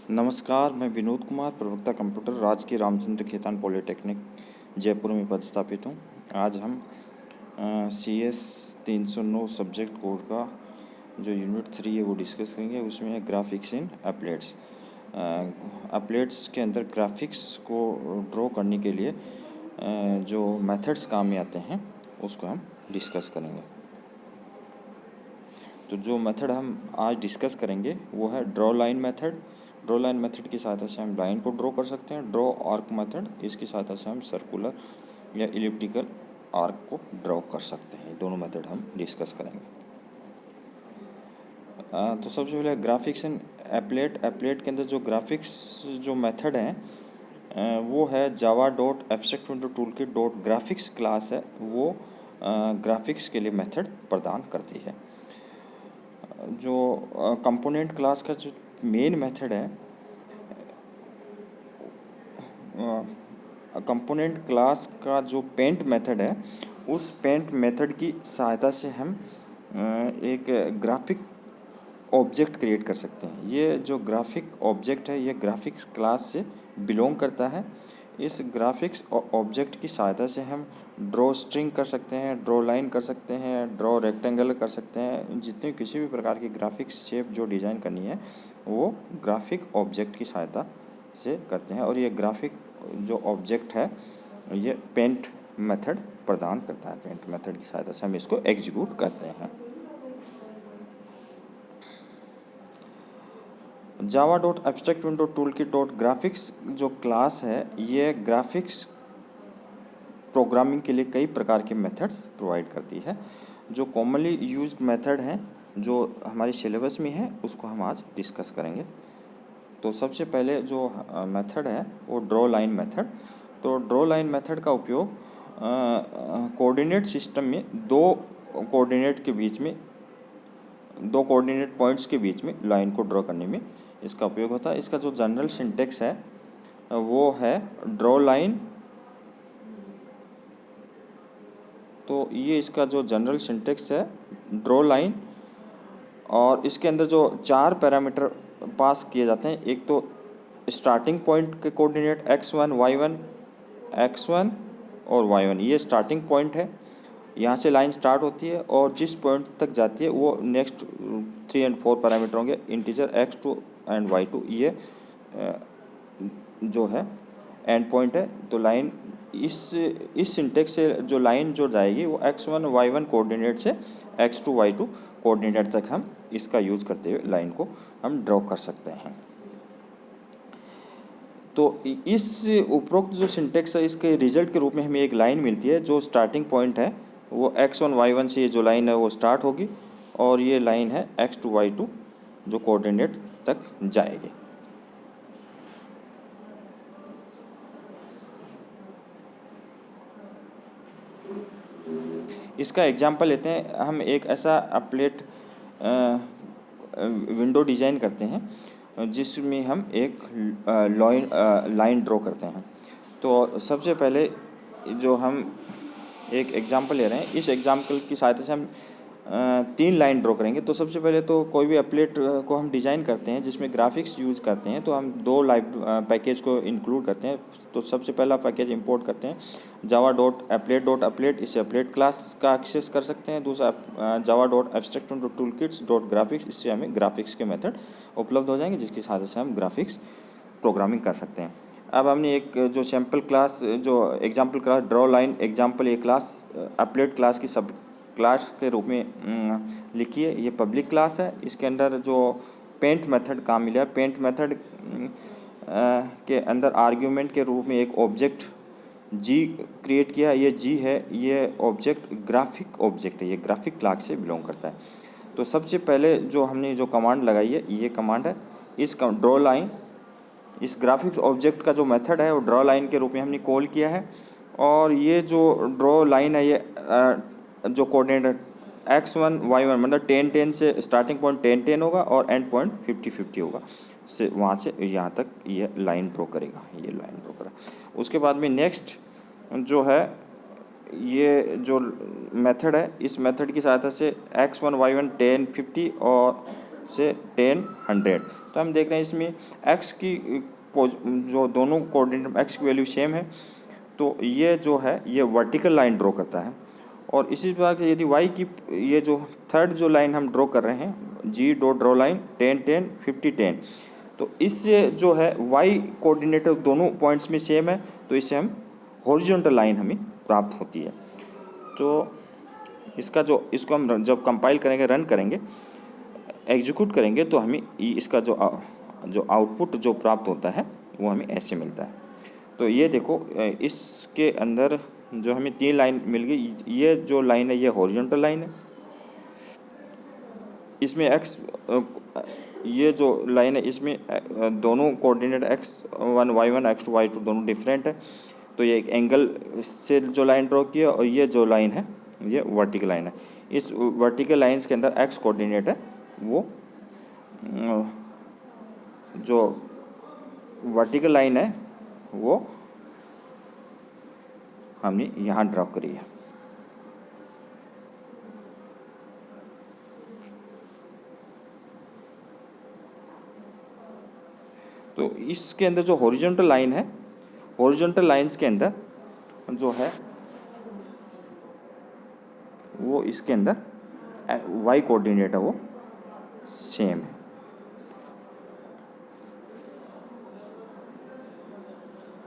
नमस्कार, मैं विनोद कुमार, प्रवक्ता कंप्यूटर, राजकीय रामचंद्र खेतान पॉलिटेक्निक जयपुर में पदस्थापित हूँ। आज हम CS 309 सब्जेक्ट कोड का जो यूनिट 3 है वो डिस्कस करेंगे। उसमें है ग्राफिक्स इन एप्लेट्स। एप्लेट्स के अंदर ग्राफिक्स को ड्रॉ करने के लिए जो मेथड्स काम में आते हैं उसको हम डिस्कस करेंगे। तो जो मेथड हम आज डिस्कस करेंगे वो है draw line method. Draw line method की सहायता से हम लाइन को ड्रॉ कर सकते हैं। ड्रॉ आर्क मेथड, इसकी सहायता से हम सर्कुलर या इलिप्टिकल आर्क को ड्रॉ कर सकते हैं। दोनों मेथड हम डिस्कस करेंगे। तो सबसे पहले ग्राफिक्स इन एप्लेट। एप्लेट के अंदर जो ग्राफिक्स जो मेथड है वो है जावा dot abstract window toolkit dot graphics class है, वो ग्राफिक्स के लिए मेथड प्रदान करती है। जो कंपोनेंट क्लास का जो मेन मेथड है, कंपोनेंट क्लास का जो पेंट मेथड है, उस पेंट मेथड की सहायता से हम एक ग्राफिक ऑब्जेक्ट क्रिएट कर सकते हैं। ये जो ग्राफिक ऑब्जेक्ट है ये ग्राफिक्स क्लास से बिलोंग करता है। इस ग्राफिक्स ऑब्जेक्ट की सहायता से हम ड्रॉ स्ट्रिंग कर सकते हैं, ड्रॉ लाइन कर सकते हैं, ड्रॉ रेक्टेंगल कर सकते हैं। जितने किसी भी प्रकार की ग्राफिक्स शेप जो डिज़ाइन करनी है वो ग्राफिक ऑब्जेक्ट की सहायता से करते हैं। और ये ग्राफिक जो ऑब्जेक्ट है ये पेंट मेथड प्रदान करता है। पेंट मेथड की सहायता से हम इसको एग्जीक्यूट करते हैं। Java dot abstract window toolkit dot graphics जो क्लास है ये ग्राफिक्स प्रोग्रामिंग के लिए कई प्रकार के मेथड्स प्रोवाइड करती है। जो कॉमनली यूज्ड मेथड हैं जो हमारे सिलेबस में है उसको हम आज डिस्कस करेंगे। तो सबसे पहले जो मेथड है वो ड्रॉ लाइन मेथड। तो ड्रॉ लाइन मेथड का उपयोग कोऑर्डिनेट सिस्टम में दो कोऑर्डिनेट पॉइंट्स के बीच में लाइन को ड्रॉ करने में इसका उपयोग होता है। इसका जो जनरल सिंटेक्स है वो है ड्रॉ लाइन। तो ये इसका जो जनरल सिंटेक्स है ड्रॉ लाइन, और इसके अंदर जो 4 पैरामीटर पास किए जाते हैं। एक तो स्टार्टिंग पॉइंट के कोऑर्डिनेट x1 y1 और y1, ये स्टार्टिंग पॉइंट है। यहाँ से लाइन स्टार्ट होती है और जिस पॉइंट तक जाती है वो नेक्स्ट 3 और 4 पैरामीटर होंगे, इंटीजर x2 एंड y2। ये जो है एंड पॉइंट है। तो लाइन इस सिंटेक्स से जो लाइन जो जाएगी वो x1 y1 कोऑर्डिनेट से x2 y2 कोऑर्डिनेट तक हम इसका यूज़ करते हुए लाइन को हम ड्रॉ कर सकते हैं। तो इस उपरोक्त जो सिंटेक्स है इसके रिजल्ट के रूप में हमें एक लाइन मिलती है। जो स्टार्टिंग पॉइंट है वो x1 y1 से ये जो लाइन है वो स्टार्ट होगी और ये लाइन है x2 y2 जो कोऑर्डिनेट तक जाएगी। इसका एग्जांपल लेते हैं। हम एक ऐसा एप्लेट विंडो डिज़ाइन करते हैं जिसमें हम एक लाइन ड्रॉ करते हैं। तो सबसे पहले जो हम एक एग्जांपल ले रहे हैं, इस एग्जांपल की सहायता से हम 3 लाइन ड्रॉ करेंगे। तो सबसे पहले तो कोई भी एप्लेट को हम डिज़ाइन करते हैं जिसमें ग्राफिक्स यूज़ करते हैं तो हम 2 पैकेज को इंक्लूड करते हैं। तो सबसे पहला पैकेज इंपोर्ट करते हैं जावा डॉट एप्लेट। इससे एप्लेट क्लास का एक्सेस कर सकते हैं। दूसरा Java dot abstract window toolkits dot graphics, इससे हमें ग्राफिक्स के मेथड उपलब्ध हो जाएंगे जिसकी सहायता से हम ग्राफिक्स प्रोग्रामिंग कर सकते हैं। अब हमने एक जो सैम्पल क्लास जो example class draw line example ये क्लास एप्लेट क्लास की सब क्लास के रूप में लिखी है। ये पब्लिक क्लास है। इसके अंदर जो पेंट मेथड काम मिला है, पेंट मेथड के अंदर आर्ग्यूमेंट के रूप में एक ऑब्जेक्ट जी क्रिएट किया। ये जी है, ये ऑब्जेक्ट ग्राफिक ऑब्जेक्ट है, ये ग्राफिक क्लास से बिलोंग करता है। तो सबसे पहले जो हमने जो कमांड लगाई है ये कमांड है इस ड्रॉ लाइन। इस ग्राफिक्स ऑब्जेक्ट का जो मेथड है वो ड्रॉ लाइन के रूप में हमने कॉल किया है। और ये जो ड्रॉ लाइन है ये जो कोऑर्डिनेट x1 y1 मतलब 10-10 से स्टार्टिंग पॉइंट 10-10 होगा और एंड पॉइंट 50-50 होगा। से वहाँ से यहाँ तक ये लाइन ड्रॉ करेगा, ये लाइन ड्रॉ करेगा। उसके बाद में नेक्स्ट जो है ये जो मेथड है, इस मेथड की सहायता से x1 y1 10-50 और से 10, 100। तो हम देख रहे हैं इसमें x की जो दोनों कोऑर्डिनेट x की वैल्यू सेम है, तो ये जो है ये वर्टिकल लाइन ड्रॉ करता है। और इसी प्रकार से यदि y की ये जो थर्ड जो लाइन हम ड्रॉ कर रहे हैं, g डॉट ड्रॉ लाइन 10, 10, 50, 10, तो इससे जो है y कोऑर्डिनेटर दोनों पॉइंट्स में सेम है, तो इससे हम हॉरिजॉन्टल लाइन हमें प्राप्त होती है। तो इसका जो इसको हम जब कंपाइल करेंगे, रन करेंगे, एग्जीक्यूट करेंगे, तो हमें इसका जो आउटपुट जो प्राप्त होता है वो हमें ऐसे मिलता है। तो ये देखो, इसके अंदर जो हमें 3 लाइन मिल गई। ये जो लाइन है ये हॉरिजॉन्टल लाइन है, इसमें x ये जो लाइन है इसमें दोनों coordinate x1 y1 x2 y2 दोनों डिफरेंट है। तो ये एक एंगल से जो लाइन ड्रॉ किया, और ये जो लाइन है ये वर्टिकल लाइन है। इस वर्टिकल लाइंस के अंदर x कोऑर्डिनेट है, वो जो वर्टिकल लाइन है वो हमने यहाँ ड्रॉ करी है। तो इसके अंदर जो हॉरिजॉन्टल लाइन है, हॉरिजॉन्टल लाइंस के अंदर जो है वो इसके अंदर y कोऑर्डिनेट है वो सेम है।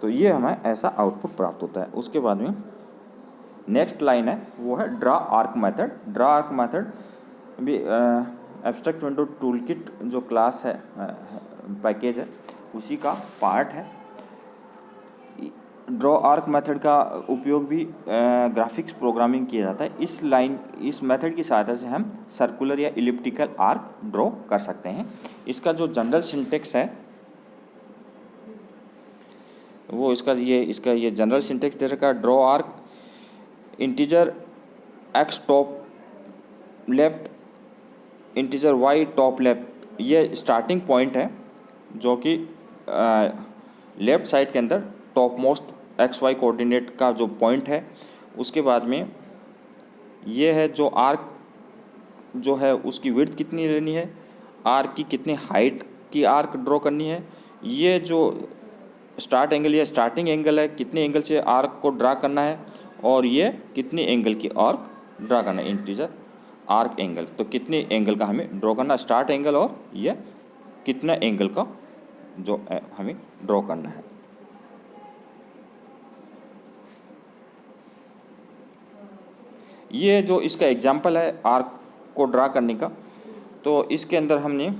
तो ये हमें ऐसा आउटपुट प्राप्त होता है। उसके बाद में नेक्स्ट लाइन है वो है draw arc method. Draw arc method भी एब्स्ट्रैक्ट विंडो टूलकिट जो क्लास है, पैकेज है, उसी का पार्ट है। ड्रॉ आर्क मेथड का उपयोग भी ग्राफिक्स प्रोग्रामिंग किया जाता है। इस मेथड की सहायता से हम सर्कुलर या इलिप्टिकल आर्क ड्रॉ कर सकते हैं। इसका जो जनरल सिंटेक्स है वो इसका ये जनरल सिंटेक्स दे रखा है। Draw arc integer x top left, integer y top left, ये स्टार्टिंग पॉइंट है जो कि लेफ्ट साइड के अंदर top most X Y coordinate का जो पॉइंट है। उसके बाद में ये है जो आर्क जो है उसकी विड्थ कितनी लेनी है, आर्क की कितनी हाइट की आर्क ड्रॉ करनी है, ये जो स्टार्ट एंगल या स्टार्टिंग एंगल है, कितने एंगल से आर्क को ड्रा करना है, और ये कितने एंगल की आर्क ड्रा करना है, इंटीजर आर्क एंगल। तो कितने एंगल का हमें ड्रॉ करना है, स्टार्ट एंगल, और ये कितना एंगल का जो हमें ड्रॉ करना है। ये जो इसका एग्जाम्पल है आर्क को ड्रा करने का, तो इसके अंदर हमने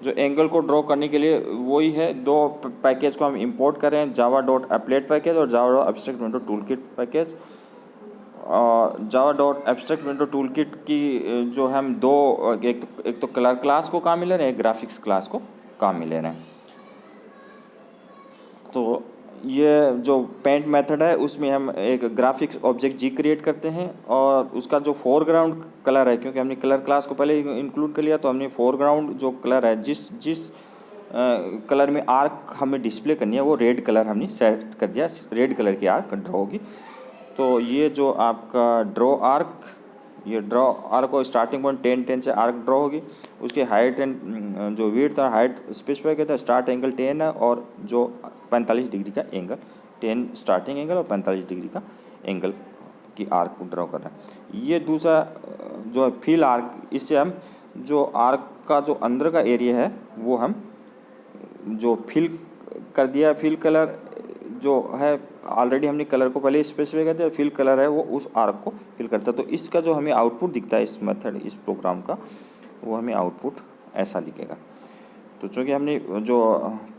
जो एंगल को ड्रॉ करने के लिए वही है, दो पैकेज को हम इंपोर्ट करें, जावा डॉट एप्लेट पैकेज और जावा dot abstract window toolkit package. जावा डॉट एब्स्ट्रैक्ट विंडो टूलकिट की जो हम दो, एक तो कलर क्लास को काम मिले रहे हैं, एक ग्राफिक्स क्लास को काम मिले रहे हैं। तो ये जो पेंट मेथड है उसमें हम एक ग्राफिक्स ऑब्जेक्ट जी क्रिएट करते हैं, और उसका जो फोरग्राउंड कलर है, क्योंकि हमने कलर क्लास को पहले इंक्लूड कर लिया, तो हमने फोरग्राउंड जो कलर है, जिस कलर में आर्क हमें डिस्प्ले करनी है वो रेड कलर हमने सेट कर दिया, रेड कलर की आर्क ड्रॉ होगी। तो ये जो आपका ड्रॉ आर्क, ये ड्रॉ आर्क को स्टार्टिंग पॉइंट 10, 10 से आर्क ड्रॉ होगी। उसके हाइट एंड जो विड्थ और हाइट स्पेसिफाई करता है, स्टार्ट एंगल 10 है और जो 45 डिग्री का एंगल, 10 स्टार्टिंग एंगल और 45 डिग्री का एंगल की आर्क को ड्रॉ कर रहा है। ये दूसरा जो है फिल आर्क, इससे हम जो आर्क का जो अंदर का एरिया है वो हम जो फिल कर दिया, फिल कलर जो है ऑलरेडी हमने कलर को पहले स्पेसिफाई कर दिया, फिल कलर है वो उस आर्क को फिल करता है। तो इसका जो हमें आउटपुट दिखता है इस मेथड, इस प्रोग्राम का, वो हमें आउटपुट ऐसा दिखेगा। तो चूँकि हमने जो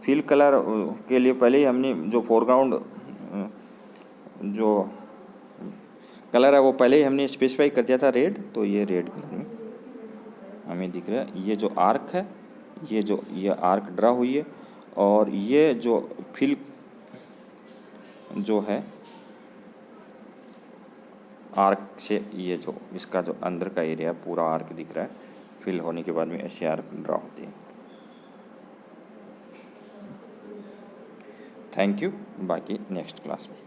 फिल कलर के लिए पहले ही हमने जो फोरग्राउंड जो कलर है वो पहले ही हमने स्पेसिफाई कर दिया था रेड, तो ये रेड कलर में हमें दिख रहा है। ये जो आर्क है, ये आर्क ड्रा हुई है, और ये जो फिल जो है आर्क से, ये जो इसका जो अंदर का एरिया पूरा आर्क दिख रहा है, फिल होने के बाद में ऐसे आर्क ड्रा होती है। थैंक यू, बाकी नेक्स्ट क्लास में।